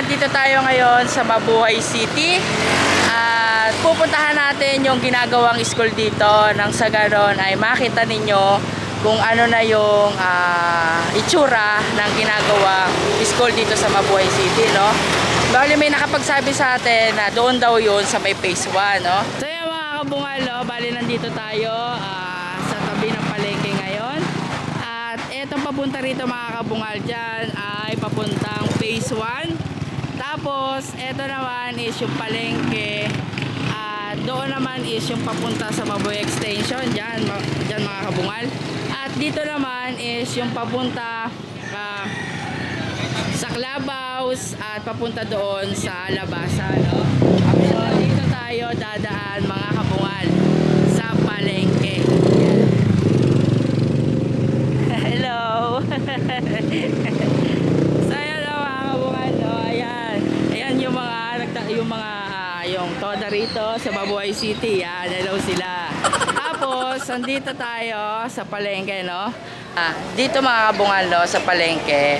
nandito tayo ngayon sa Mabuhay City at pupuntahan natin yung ginagawang school dito nang sa ganon ay makita ninyo kung ano na yung itsura ng ginagawang school dito sa Mabuhay City, no? Bali may nakapagsabi sa atin na doon daw yun sa may phase 1, no? So yung mga kabungal, no? Bali nandito tayo sa tabi ng palengke ngayon. At etong papunta rito mga kabungal dyan ay papuntang phase 1. Tapos eto naman is yung palengke. At doon naman is yung papunta sa Mabuhay Extension. Dyan mga kabungal. At dito naman is yung papunta sa Clubhouse at papunta doon sa Labasan, no? So dito tayo dadaan mga kabungal sa palengke. Hello. So ayan mga kabungal, no? Ayan yung yung toda rito sa Mabuhay City. Yan, hello sila. Tapos nandito tayo sa palengke, no? Dito mga kabungal, no, sa palengke,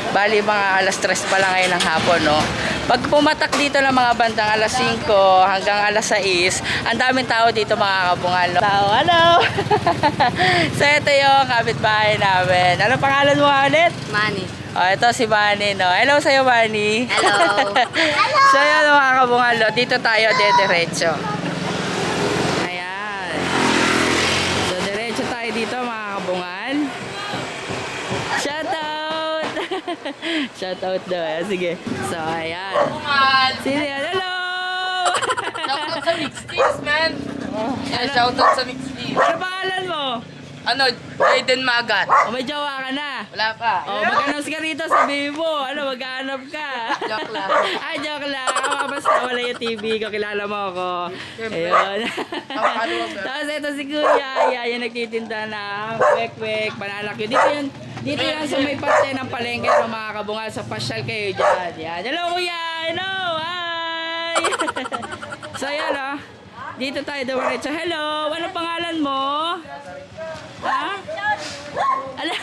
bali mga alas 3 pa lang ngayon ng hapon, no? Pag pumatak dito ng mga bandang alas 5 hanggang alas 6, ang daming tao dito mga kabungal, no? Tao, hello! So ito yung kapitbahay namin. Ano pangalan mo ulit? Manny. Oh, ito si Manny, no? Hello sa'yo, Manny. Hello. Hello. So yun mga kabungal, no? Dito tayo dediretso. Ayan. So diretso tayo dito mga kabungal. Shoutout! Shoutout daw, eh. Sige. So ayan. Sige, hello! Shoutout sa Mixteens, man! Yeah, shoutout sa Mixteens. Ano pangalan mo? Ano, Jaden Magat. O may jowa ka na? Wala pa. O mag-announce ka rito, sabihin mo. Ano, mag-aanap ka? Joke lang. Ay, joke lang. Ako basta wala yung TV ko. Kilala mo ako. Ayun. Tapos ito si Kuya. Yan nagtitinda ng kwek-kwek, panalakyo. Dito yan sa may parte ng palengke ng mga kabungal. Sa pasyal kayo dyan. Yan. Hello, Kuya. Hello. Hi. So, yan o. Dito tayo diretso. Hello. Ano pangalan mo? Ha? Ala.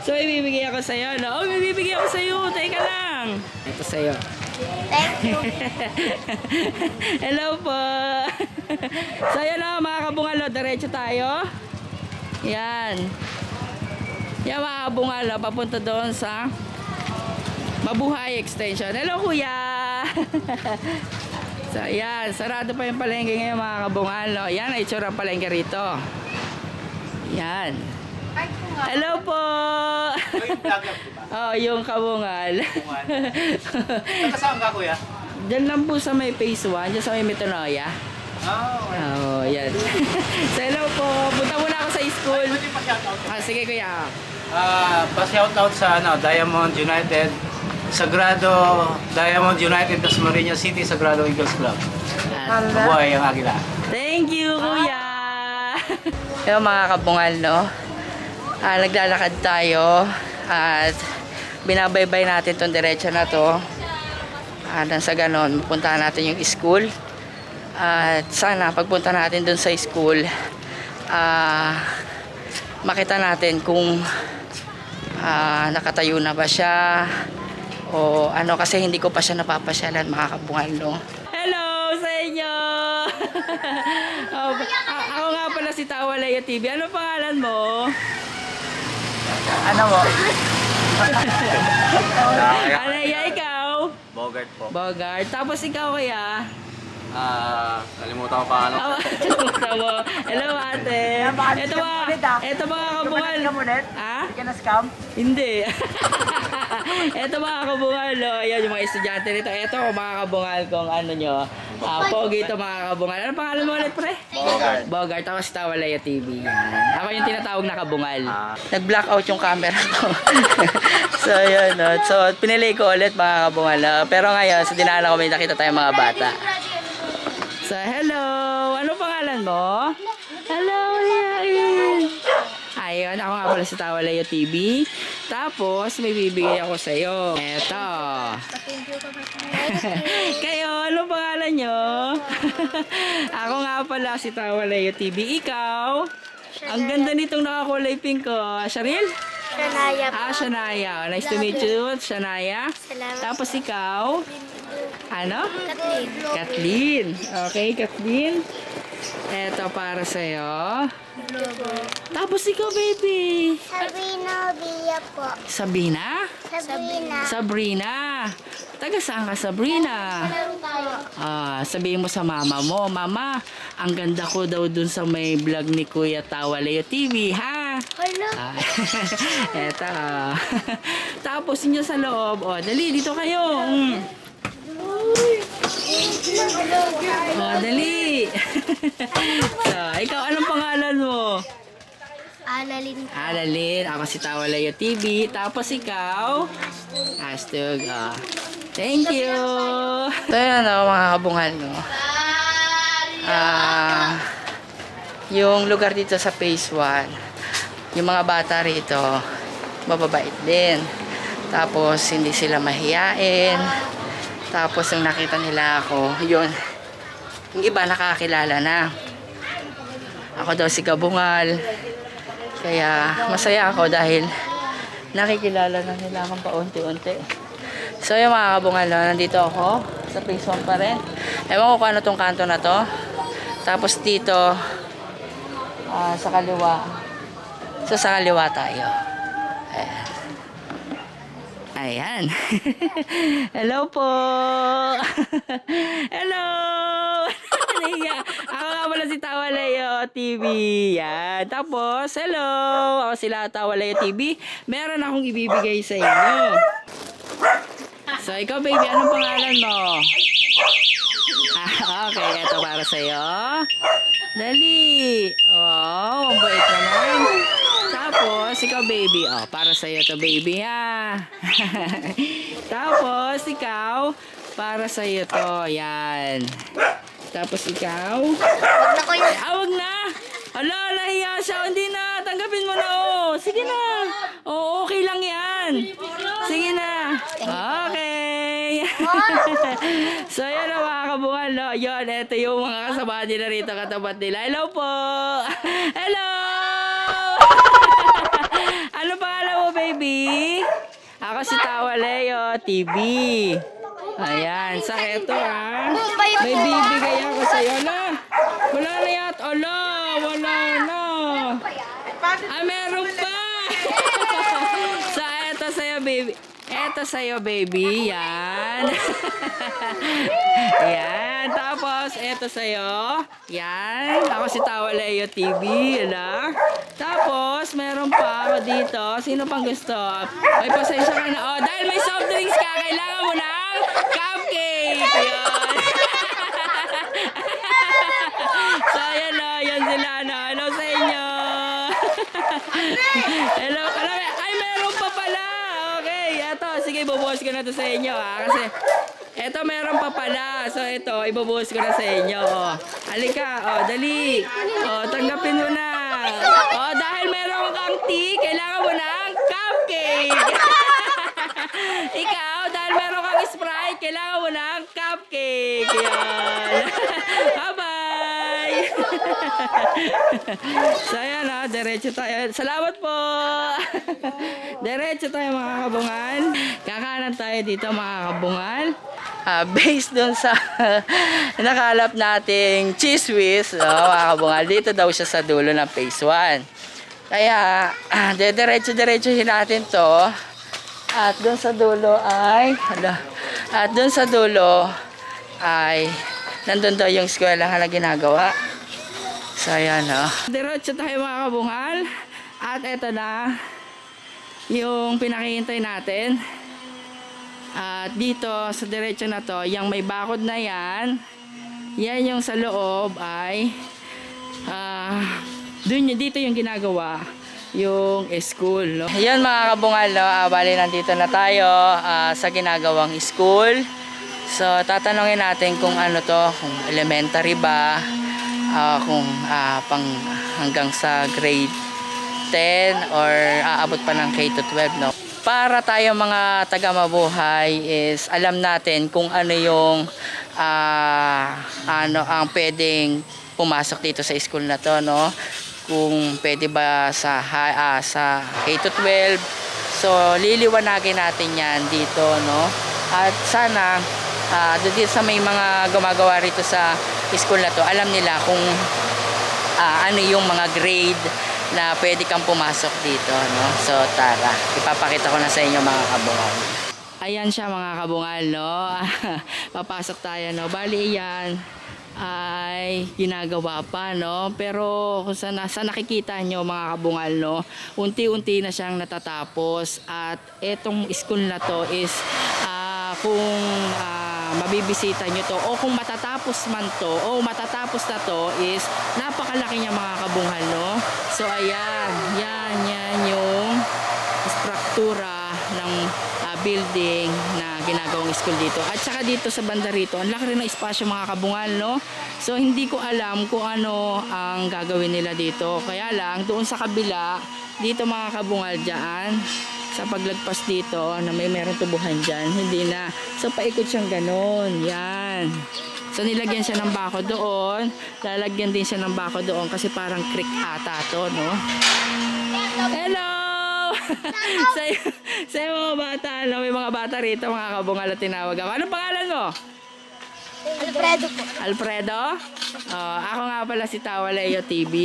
So, ibibigay ako sa'yo, no? Oh, ibibigay ako sa'yo. Teka lang. Ito sa'yo. Thank you. Hello po. So, yan o, mga kabungal, no? Diretso tayo. Yan. Yan, mga kabungal, no? Papunta doon sa Mabuhay Extension. Hello, kuya. So, yan. Sarado pa yung palengke ngayon, mga kabungal, no? Yan, ay itsura palengke rito. Yan. Hello po. Oh, yung kabungal. Saan ka, kuya? Diyan lang po sa may phase 1, diyan sa may Metanoia. Oh, yan. So, hello po. Punta muna ako sa school. Sige kuya. Pa-shoutout sa Diamond United, Sagrado Diamond United, Dasmariñas City, Sagrado Eagles Club. Mabuhay ang Agila. Thank you, kuya. Hello mga kabungal, no? Naglalakad tayo at binabaybay natin tong diretso na to. Nang sa ganon, mapuntahan natin yung school. At sana pagpunta natin dun sa school, makita natin kung nakatayo na ba siya o ano, kasi hindi ko pa siya napapasyalan mga kabungal, no? Hello sa inyo! Ako nga pala si Tawalaya TV. Ano pangalan mo? Ano mo? Alaya, ikaw? Bogart po. Bogart. Tapos ikaw kaya? Kalimutan ko pa ano. Tama. Hello ate. Ito mga kabungal. Ha? Hindi ka na-scam? Hindi. Ito mga kabungal, no? Ayan yung mga estudyante nito. Ito mga kabungal kung ano nyo. Pogi ito mga kabungal. Ano pangalan mo ulit, pre? Bogart. Bogart. Tapos si Tawalaya TV. Yan. Ako yung tinatawag na kabungal. Nag-blackout yung camera ko. So, yun. No? So, pinili ko ulit mga kabungal. No? Pero ngayon, sa dinaanan ko may nakita tayong mga bata. So, hello! Ano pangalan mo? Hello, Yain! Ayun, ako nga pala si Tawalaya TV. Tapos, may bibigay ako sa'yo. Eto. Kayo, ano pangalan nyo? Ako nga pala si Tawalaya TV. Ikaw? Ang ganda nitong nakakulay pink ko. Cheryl? Sanaya po. Shania. Nice to meet you, Shania. Salamat. Tapos ikaw? Ano? Kathleen. Kathleen. Okay, Kathleen. Eto para sa'yo. Tapos ikaw, baby. Sabrina Villa po. Sabina? Sabrina. Sabrina. Taga saan ka, Sabrina? Sabihin mo sa mama mo, Mama, ang ganda ko daw dun sa may vlog ni Kuya Tawa Leo TV, ha? Hello. Eto. Tapos inyo sa loob. Dali, dito kayo. Dali. So, ikaw, anong pangalan mo? Annalyn. Alalin, ako si Tawa Leo TV. Tapos ikaw? Astug. Thank you. Ito yan mga kabungan. No? Yung lugar dito sa Phase 1, yung mga bata rito, mababait din. Tapos hindi sila mahiyain. Tapos yung nakita nila ako, yun, yung iba nakakilala na. Ako daw si Kabungal. Kaya masaya ako dahil nakikilala na nila akong paunti-unti. So yung mga kabungal, nandito ako sa Phase 1 pa rin. Ewan ko kung ano tong kanto na to. Tapos dito, sa kaliwa. So sa kaliwa tayo. Ayan. Ayan. Hello po. Hello. Ako nga pala si Tawa Leo TV. Yan. Tapos, hello. Ako sila Tawa Leo TV. Meron akong ibibigay sa inyo. So, ikaw baby, anong pangalan mo? Okay, ito para sa'yo. Dali. Oh, ang bait naman. Tapos, ikaw baby. Para sa'yo to baby ha. Tapos, ikaw, para sa'yo to. Yan. Tapos ikaw. Huwag na ko yun. Wag na. Ala, lahiya siya. Hindi na. Tanggapin mo na Sige na. Okay lang yan. Sige na. Okay. So, yan ang mga kabungal. No? Yun, ito yung mga kasama nila rito, katapat nila. Hello po. Hello. Ano pangalan mo, baby? Ako si Tawa Leo TV. Ayan, sa eto may bibigay ako sa'yo na. Wala na yat. Ala, wala na. Meron pa. Sa eto sa'yo, baby. Eto sa'yo, baby. Yan. Yan. Tapos, eto sa'yo. Yan. Ako si Tawa Leo TV. Yan. Tapos, meron pa ako dito. Sino pang gusto? May pasensya ka na. Dahil may soft drinks ka, kailangan mo ng cupcake. Yan. So, yan o. Yan sila. Hello sa inyo. Hello. Ay, meron pa pala. Okay. Eto. Sige, ibubuhos ko na to sa inyo. Kasi, eto meron pa pala. So, ito. Ibubuhos ko na sa inyo. Halika. Dali. Tanggapin mo na. Dahil meron kang tea, kailangan mo ng cupcake. Ikaw, dahil meron kang Sprite, kailangan mo ng cupcake. Yan. Bye-bye. So, ayan diretso tayo. Salamat po. Diretso tayo mga kabungan. Kakanan tayo dito mga kabungan. Based dun sa nakalap nating cheese whiz, mga kabungal, dito daw siya sa dulo ng Phase 1. Kaya, diretso-diretsohin natin to. At dun sa dulo ay, nandun daw yung eskwelahan na ginagawa. So, ayan diretso tayo mga kabungal. At eto na yung pinakihintay natin. At dito sa diretso na to, yung may bakod na yan yung sa loob ay dito yung ginagawa yung school. No? Yan mga kabungal, bali nandito na tayo sa ginagawang school. So tatanungin natin kung ano to, kung elementary ba, kung pang hanggang sa grade 10 or aabot pa ng K to 12, no? Para tayo mga taga-mabuhay is alam natin kung ano yung ang pwedeng pumasok dito sa school na to, no? kung pwede ba sa sa K to 12. So liliwanagin natin yan dito, no? At sana dito sa may mga gumagawa rito sa school na to, alam nila kung ano yung mga grade na pwede kang pumasok dito, no? So tara, ipapakita ko na sa inyo mga kabungal. Ayan siya mga kabungal, no? Papasok tayo, no? Bali yan ay ginagawa pa, no? Pero kung sa nakikita nyo mga kabungal, no, unti-unti na siyang natatapos. At etong school na to is kung mabibisita nyo to o kung matatapos man to o matatapos na to is napakalaki niya mga kabungal, no? So ayan, yan yung struktura ng building na ginagawang school dito. At saka dito sa banda rito, ang laki rin ng espasyo mga kabungal, no? So hindi ko alam kung ano ang gagawin nila dito. Kaya lang, doon sa kabila, dito mga kabungal dyan, sa paglagpas dito, na meron tubuhan dyan, hindi na. So paikot siyang ganon, yan. So nilagyan siya ng bako doon, lalagyan din siya ng bako doon kasi parang creek ata to, no? Hello! sa mga bata, no? May mga bata rito, mga kabungal at tinawag ako. Anong pangalan mo? Alfredo po. Alfredo? Ako nga pala si Tawaleo TV.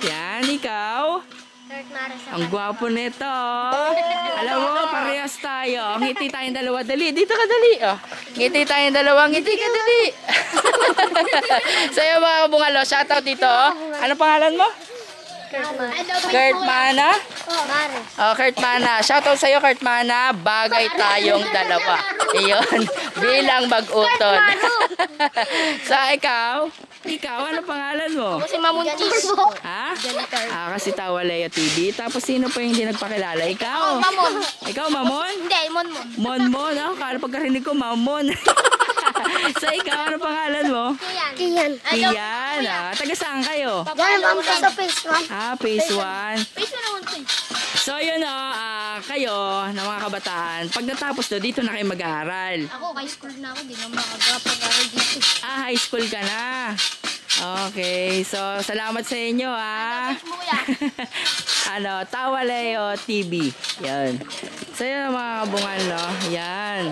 Yan, ikaw? Kurt Maris. Ang gwapo nito. Alam mo, parehas tayo. Ngiti tayong dalawa. Dali, dito ka dali. Oh. Ngiti tayong dalawa. Ngiti ka dali. Sa'yo mga kabungal, shoutout dito. Ano pangalan mo? Kurt Mana? Maris. Oh, Kurt Mana. Shoutout sa'yo, Kurt Mana. Bagay tayong dalawa. Iyon. Bilang mag-utod. Sa ikaw? Ikaw, ano pangalan mo? Si Mamuntis po. Ha? Kasi Tawaleo TV. Tapos sino pa yung hindi nagpakilala? Ikaw? Mamon. Ikaw, Mamon? Hindi, Monmon. Monmon? Kala pagkarinig ko, Mamon. Sa ikaw, ano pangalan mo? Kian. Iyan. Taga saan kayo? Yan, ma'am ko sa phase 1. Phase 1. Phase 1 naman po. So yun kayo na mga kabataan, pag natapos to, dito na kayo mag-aaral. Ako, high school na ako. Di na makagapag-aral dito. High school ka na. Okay, so salamat sa inyo Mo kuya. Tawaleo TV. Yan. So yun mga kabungal, no? Yan.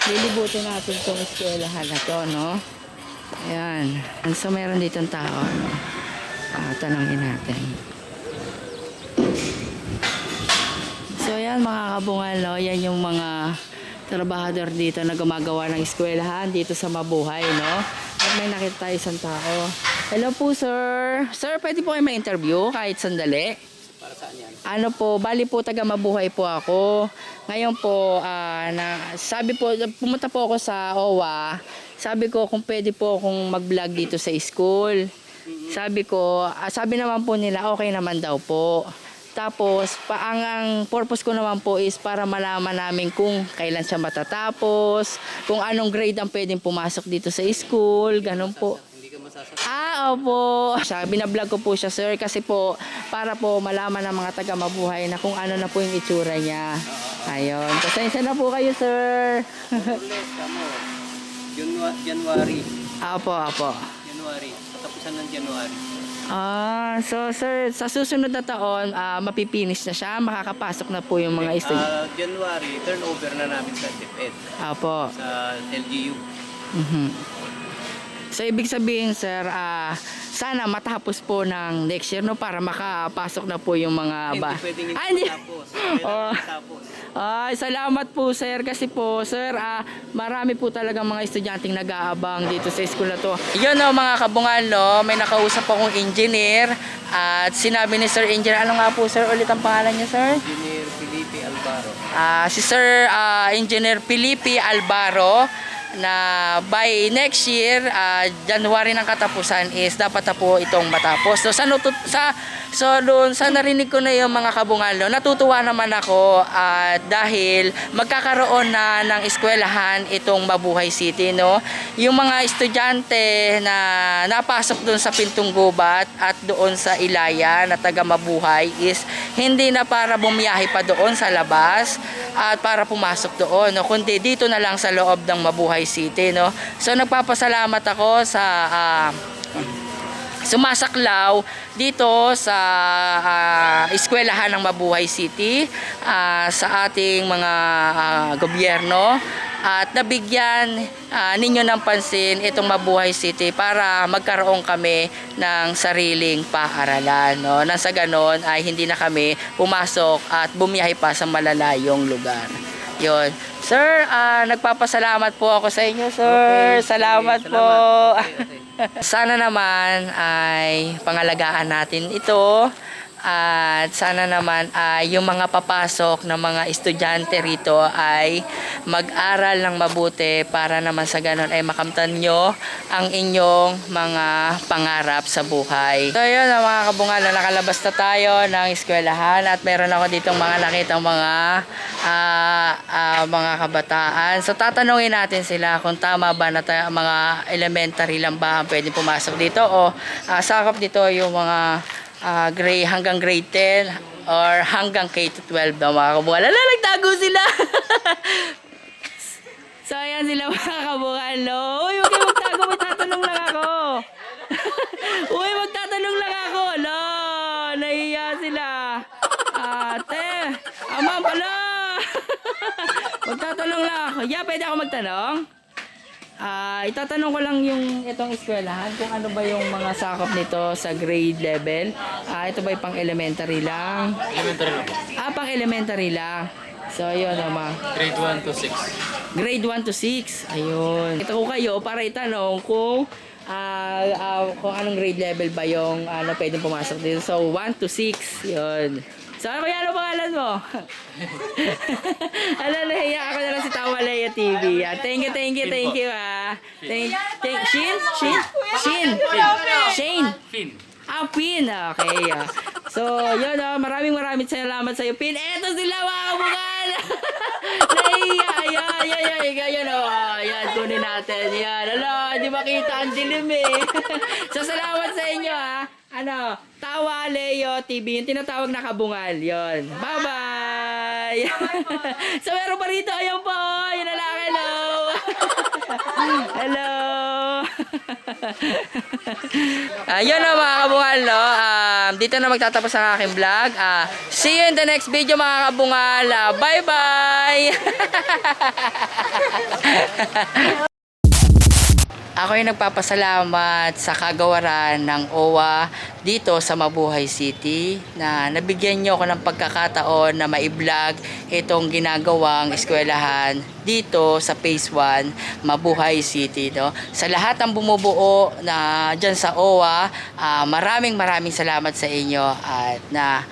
Lilibutin natin itong eskwelahan na to, no? Yan. So meron ditong tao, no? Tanongin natin. So yan mga kabungal, no? Yan yung mga trabahador dito na gumagawa ng eskwelahan dito sa Mabuhay, no? At may nakita tayo isang tao. Hello po, sir. Sir, pwede po kayo ma-interview kahit sandali? Para saan yan? Ano po, bali po taga Mabuhay po ako. Ngayon po, sabi po, pumunta po ako sa OWA. Sabi ko kung pwede po akong mag-vlog dito sa school. Sabi ko, sabi naman po nila okay naman daw po. Tapos, ang purpose ko naman po is para malaman namin kung kailan siya matatapos, kung anong grade ang pwedeng pumasok dito sa school, ganun po. Hindi ka masasabi. Opo. Binablog ko po siya, sir, kasi po, para po malaman ng mga taga Mabuhay na kung ano na po yung itsura niya. Ayun. Pasensya na po kayo, sir. January. Opo. January. Katapusan ng January. So sir, sa susunod na taon, mapipinish na siya, makakapasok na po yung mga estudyante. January, turnover na namin sa DepEd. Opo. Sa LGU. So ibig sabihin, sir, sana matapos po ng next year, no, para makapasok na po yung mga Hindi pwedeng hindi. matapos. Kailangan matapos. Salamat po, sir, kasi po, sir, marami po talagang mga estudyanteng nag-aabang dito sa school na to. Yun, no, mga kabungal, no, may nakausap akong engineer at sinabi ni Sir Engineer, ano nga po, sir, ulit ang pangalan niya, sir? Engineer Felipe Albaro. Si Sir Engineer Felipe Albaro, na by next year, January ng katapusan is dapat na po itong matapos. So doon sa narinig ko na yung mga kabungal, no, natutuwa naman ako dahil magkakaroon na ng eskwelahan itong Mabuhay City, no. Yung mga estudyante na napasok doon sa Pintong Gubat at doon sa Ilaya na taga Mabuhay is hindi na para bumiyahe pa doon sa labas at para pumasok doon, no, kundi dito na lang sa loob ng Mabuhay City, no. So nagpapasalamat ako sa sumasaklaw dito sa eskwelahan ng Mabuhay City, sa ating mga gobyerno, at nabigyan ninyo ng pansin itong Mabuhay City para magkaroon kami ng sariling paaralan, no? Nang sa ganon ay hindi na kami pumasok at bumiyahe pa sa malalayong lugar. Yon. Sir, nagpapasalamat po ako sa inyo, sir. Okay, Salamat sige, po. Okay. Sana naman ay pangalagaan natin ito, at sana naman ay yung mga papasok na mga estudyante rito ay mag-aral ng mabuti para naman sa ganon ay makamtan nyo ang inyong mga pangarap sa buhay. So yun mga kabungal, nakalabas na tayo ng eskwelahan at meron ako ditong mga nakitang mga kabataan. So tatanungin natin sila kung tama ba na mga elementary lang ba ang pwede pumasok dito o sakop dito yung mga hanggang grade 10 or hanggang K-12 na mga kabungal. Ala, nagtago sila! So, ayan sila mga kabungal, no? Uy, huwag kayo magtago, may tatanong lang ako! Uy, magtatanong lang ako! Ala, nahiya sila! Ate! Ma'am, pala! Magtatanong lang ako. Yeah, pwede ako magtanong? Itatanong ko lang yung itong eskwelahan kung ano ba yung mga sakop nito sa grade level. Ito ba yung pang elementary lang? Elementary lang. Pang elementary lang. So, yun naman. Grade 1 to 6. Grade 1 to 6. Ayun. Ito ko kayo para itanong kung anong grade level ba yung pwedeng pumasok dito. So, 1 to 6. Yun. So, kuya, ano pangalan mo? Nahiya ako na lang si Tawalea TV. Thank you. Shane? Fin. Pin. Okay. So, yun, maraming salamat sa iyo, Pin. Eto sila, mga kabungal. Nahiya. Ayan, ayan, kunin natin. Yan, di makita ang dilim eh. So, salamat sa inyo, Tawa Leo TV, yung tinatawag na kabungal. Yon. Bye-bye! So, meron pa rito. Ayan po. Yung lalaki. Hello! Hello! Ayun na mga kabungal, no? Dito na magtatapos ang aking vlog. See you in the next video mga kabungal. Bye-bye! Ako ay nagpapasalamat sa kagawaran ng OWA dito sa Mabuhay City na nabigyan nyo ako ng pagkakataon na ma-vlog itong ginagawang eskwelahan dito sa Phase 1 Mabuhay City, no? Sa lahat ng bumubuo na dyan sa OWA, maraming salamat sa inyo at na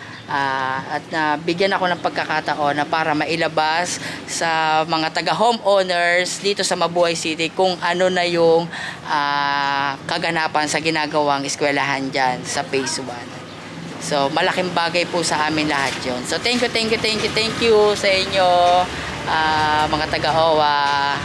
bigyan ako ng pagkakataon na para mailabas sa mga taga-homeowners dito sa Mabuhay City kung ano na yung kaganapan sa ginagawang eskwelahan dyan sa Phase 1. So, malaking bagay po sa amin lahat yun. So, thank you sa inyo, mga taga-OWA.